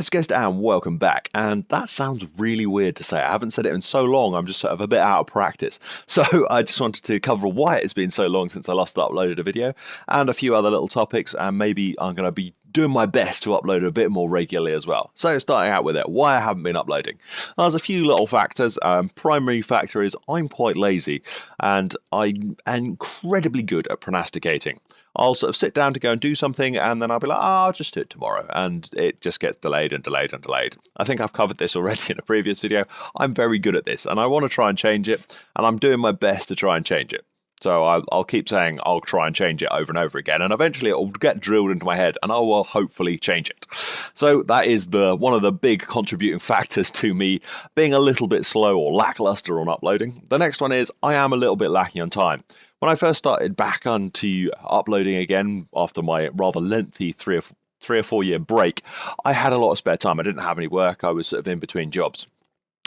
Guys, and welcome back. And that sounds really weird to say. I haven't said it in so long, I'm just sort of a bit out of practice. So I just wanted to cover why it's been so long since I last uploaded a video, and a few other little topics, and maybe I'm going to be doing my best to upload a bit more regularly as well. So starting out with it, why I haven't been uploading. There's a few little factors. Primary factor is I'm quite lazy, and I'm incredibly good at procrastinating. I'll sort of sit down to go and do something, and then I'll be like, I'll just do it tomorrow. And it just gets delayed and delayed and delayed. I think I've covered this already in a previous video. I'm very good at this, and I want to try and change it, and I'm doing my best to try and change it. So I'll keep saying I'll try and change it over and over again, and eventually it will get drilled into my head, and I will hopefully change it. So that is one of the big contributing factors to me being a little bit slow or lackluster on uploading. The next one is I am a little bit lacking on time. When I first started back onto uploading again after my rather lengthy three or 4 year break, I had a lot of spare time. I didn't have any work. I was sort of in between jobs.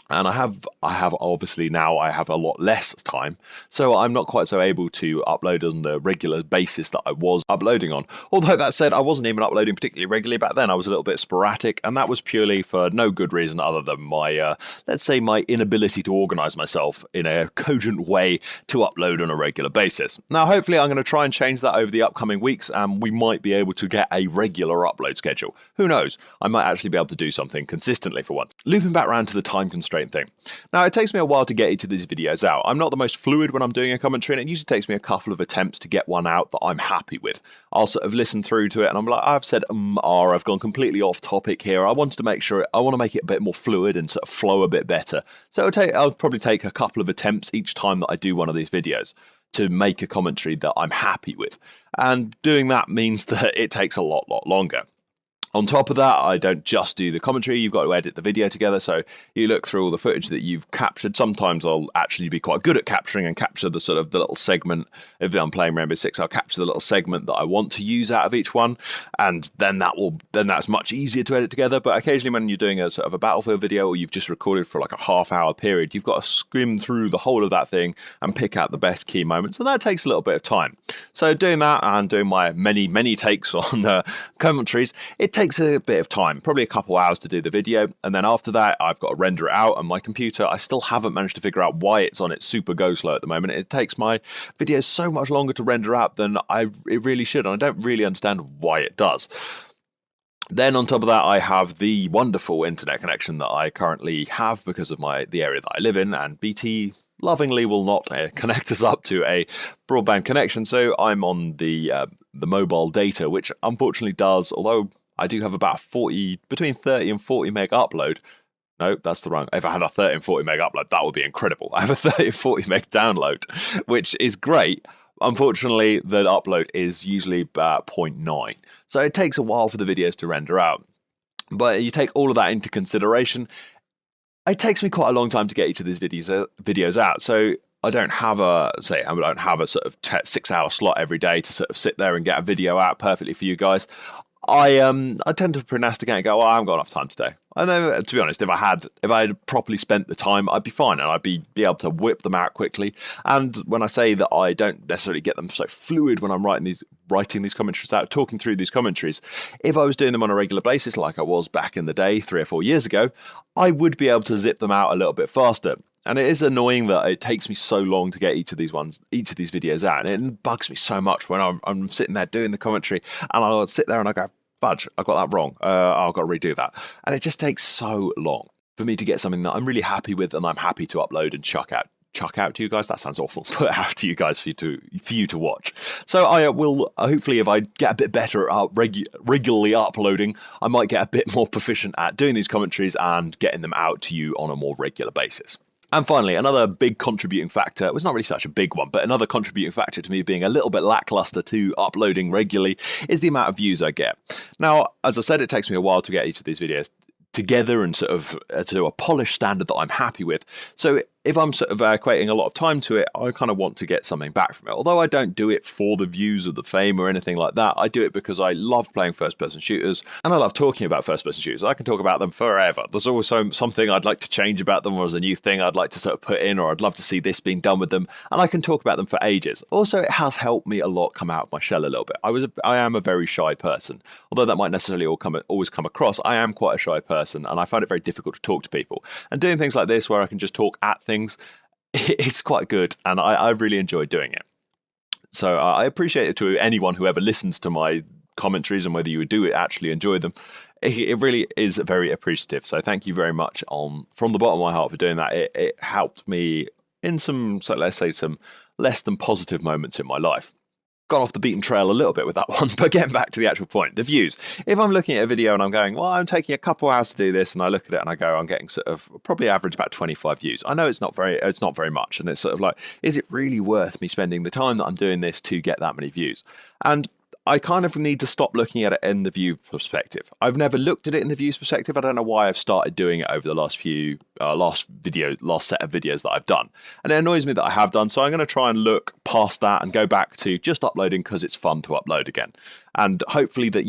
And I have obviously now I have a lot less time, so I'm not quite so able to upload on the regular basis that I was uploading on. Although that said, I wasn't even uploading particularly regularly back then. I was a little bit sporadic, and that was purely for no good reason other than my, let's say, my inability to organise myself in a cogent way to upload on a regular basis. Now, hopefully I'm going to try and change that over the upcoming weeks, and we might be able to get a regular upload schedule. Who knows? I might actually be able to do something consistently for once. Looping back around to the time constraint thing. Now, it takes me a while to get each of these videos out. I'm not the most fluid when I'm doing a commentary, and it usually takes me a couple of attempts to get one out that I'm happy with. I'll sort of listen through to it, and I'm like, I've said or I've gone completely off topic here. I want to make it a bit more fluid and sort of flow a bit better. So I'll probably take a couple of attempts each time that I do one of these videos to make a commentary that I'm happy with. And doing that means that it takes a lot longer. On top of that, I don't just do the commentary, you've got to edit the video together, so you look through all the footage that you've captured. Sometimes I'll actually be quite good at capturing and capture the sort of the little segment. If I'm playing Rainbow Six, I'll capture the little segment that I want to use out of each one, and then that's much easier to edit together. But occasionally when you're doing a sort of a Battlefield video, or you've just recorded for like a half-hour period, you've got to skim through the whole of that thing and pick out the best key moments, and that takes a little bit of time. So doing that and doing my many takes on commentaries, it takes a bit of time, probably a couple hours to do the video, and then after that I've got to render it out, and my computer, I still haven't managed to figure out why it's on its super go slow at the moment. It takes my videos so much longer to render out than it really should, and I don't really understand why it does. Then on top of that, I have the wonderful internet connection that I currently have because of the area that I live in, and BT lovingly will not connect us up to a broadband connection, so I'm on the mobile data, which unfortunately does, although I do have about between 30 and 40 meg upload. No, that's the wrong. If I had a 30 and 40 meg upload, that would be incredible. I have a 30 and 40 meg download, which is great. Unfortunately, the upload is usually about 0.9. So it takes a while for the videos to render out. But you take all of that into consideration, it takes me quite a long time to get each of these videos out. So I don't have a sort of 6-hour slot every day to sort of sit there and get a video out perfectly for you guys. I tend to procrastinate and go, I haven't got enough time today. And then, to be honest, if I had properly spent the time, I'd be fine, and I'd be able to whip them out quickly. And when I say that I don't necessarily get them so fluid when I'm writing these commentaries out, talking through these commentaries, if I was doing them on a regular basis like I was back in the day 3 or 4 years ago, I would be able to zip them out a little bit faster. And it is annoying that it takes me so long to get each of these videos out, and it bugs me so much when I'm sitting there doing the commentary, and I'll sit there and I go, fudge, I got that wrong. I've got to redo that, and it just takes so long for me to get something that I'm really happy with, and I'm happy to upload and chuck out to you guys. That sounds awful. Put out to you guys for you to watch. So I will hopefully, if I get a bit better at regularly uploading, I might get a bit more proficient at doing these commentaries and getting them out to you on a more regular basis. And finally, another big contributing factor, well, it's not really such a big one, but another contributing factor to me being a little bit lackluster to uploading regularly is the amount of views I get. Now, as I said, it takes me a while to get each of these videos together and sort of to a polished standard that I'm happy with. So if I'm sort of equating a lot of time to it, I kind of want to get something back from it. Although I don't do it for the views or the fame or anything like that, I do it because I love playing first-person shooters, and I love talking about first-person shooters. I can talk about them forever. There's always something I'd like to change about them, or there's a new thing I'd like to sort of put in, or I'd love to see this being done with them, and I can talk about them for ages. Also, it has helped me a lot come out of my shell a little bit. I am a very shy person. Although that might necessarily always come across, I am quite a shy person, and I find it very difficult to talk to people. And doing things like this, where I can just talk at things, it's quite good, and I really enjoy doing it. So I appreciate it to anyone who ever listens to my commentaries, and whether you do actually enjoy them. It really is very appreciative. So thank you very much from the bottom of my heart for doing that. It helped me in some, so let's say, some less than positive moments in my life. Gone off the beaten trail a little bit with that one, but getting back to the actual point, the views. If I'm looking at a video and I'm going, well, I'm taking a couple hours to do this, and I look at it and I go, I'm getting sort of probably average about 25 views. I know it's not very much, and it's sort of like, is it really worth me spending the time that I'm doing this to get that many views? And I kind of need to stop looking at it in the view perspective. I've never looked at it in the views perspective. I don't know why I've started doing it over the last set of videos that I've done. And it annoys me that I have done, so I'm going to try and look past that and go back to just uploading because it's fun to upload again. And hopefully that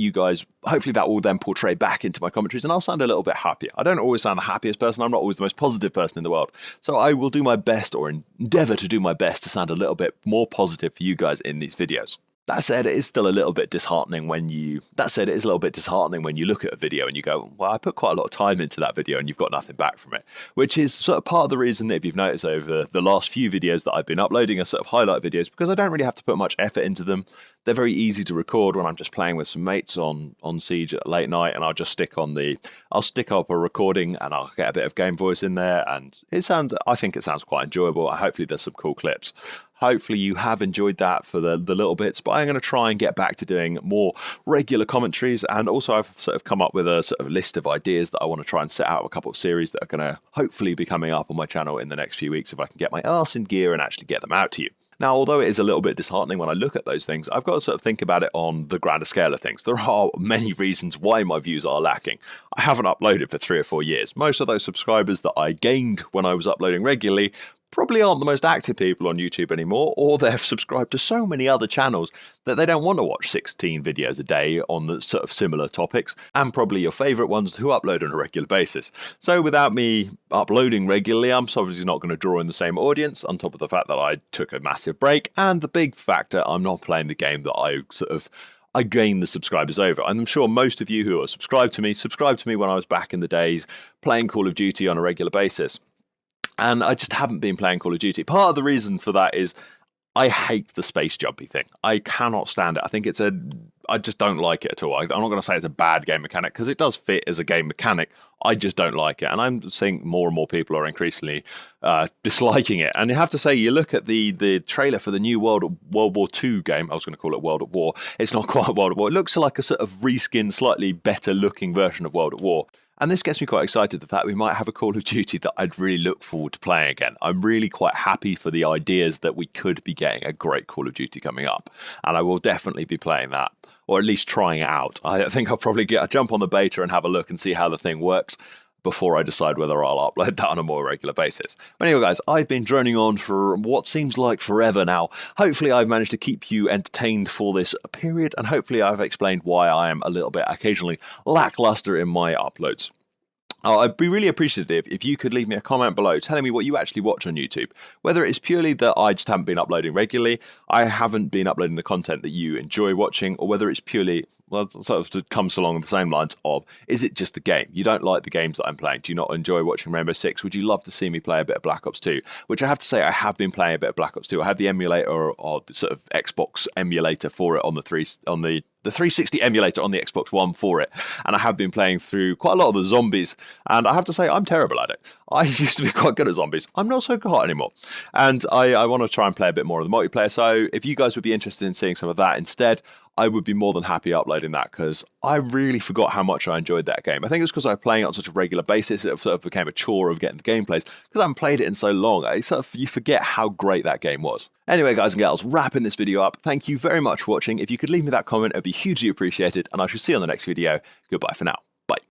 will then portray back into my commentaries, and I'll sound a little bit happier. I don't always sound the happiest person. I'm not always the most positive person in the world. So I will do my best, or endeavor to do my best, to sound a little bit more positive for you guys in these videos. That said, it is still a little bit disheartening when you look at a video and you go, well, I put quite a lot of time into that video and you've got nothing back from it. Which is sort of part of the reason that, if you've noticed over the last few videos that I've been uploading, are sort of highlight videos, because I don't really have to put much effort into them. They're very easy to record when I'm just playing with some mates on Siege at late night, and I'll just stick up a recording and I'll get a bit of game voice in there, and I think it sounds quite enjoyable. Hopefully there's some cool clips. Hopefully you have enjoyed that for the little bits, but I'm going to try and get back to doing more regular commentaries. And also I've sort of come up with a sort of list of ideas that I want to try and set out a couple of series that are going to hopefully be coming up on my channel in the next few weeks, if I can get my arse in gear and actually get them out to you. Now, although it is a little bit disheartening when I look at those things, I've got to sort of think about it on the grander scale of things. There are many reasons why my views are lacking. I haven't uploaded for 3 or 4 years. Most of those subscribers that I gained when I was uploading regularly probably aren't the most active people on YouTube anymore, or they've subscribed to so many other channels that they don't want to watch 16 videos a day on the sort of similar topics, and probably your favourite ones who upload on a regular basis. So without me uploading regularly, I'm obviously not going to draw in the same audience, on top of the fact that I took a massive break, and the big factor, I'm not playing the game that I gained the subscribers over. I'm sure most of you who are subscribed to me when I was back in the days playing Call of Duty on a regular basis. And I just haven't been playing Call of Duty. Part of the reason for that is I hate the space jumpy thing. I cannot stand it. I just don't like it at all. I'm not going to say it's a bad game mechanic, because it does fit as a game mechanic. I just don't like it. And I'm seeing more and more people are increasingly disliking it. And you have to say, you look at the trailer for the new World War II game. I was going to call it World at War. It's not quite World at War. It looks like a sort of reskinned, slightly better looking version of World at War. And this gets me quite excited, the fact we might have a Call of Duty that I'd really look forward to playing again. I'm really quite happy for the ideas that we could be getting a great Call of Duty coming up. And I will definitely be playing that, or at least trying it out. I think I'll probably jump on the beta and have a look and see how the thing works before I decide whether I'll upload that on a more regular basis. But anyway, guys, I've been droning on for what seems like forever now. Hopefully I've managed to keep you entertained for this period, and hopefully I've explained why I am a little bit occasionally lackluster in my uploads. I'd be really appreciative if you could leave me a comment below telling me what you actually watch on YouTube. Whether it's purely that I just haven't been uploading regularly, I haven't been uploading the content that you enjoy watching, or whether it's purely, well, sort of comes along the same lines of, is it just the game? You don't like the games that I'm playing? Do you not enjoy watching Rainbow Six? Would you love to see me play a bit of Black Ops 2? Which I have to say, I have been playing a bit of Black Ops 2. I have the emulator, or the sort of Xbox emulator for it on the 360 emulator on the Xbox One for it, and I have been playing through quite a lot of the zombies, and I have to say I'm terrible at it. I used to be quite good at zombies. I'm not so good anymore, and I want to try and play a bit more of the multiplayer, so if you guys would be interested in seeing some of that instead, I would be more than happy uploading that, because I really forgot how much I enjoyed that game. I think it was because I was playing it on such a regular basis, it sort of became a chore of getting the gameplays, because I haven't played it in so long. You forget how great that game was. Anyway, guys and gals, wrapping this video up, thank you very much for watching. If you could leave me that comment, it would be hugely appreciated, and I shall see you on the next video. Goodbye for now.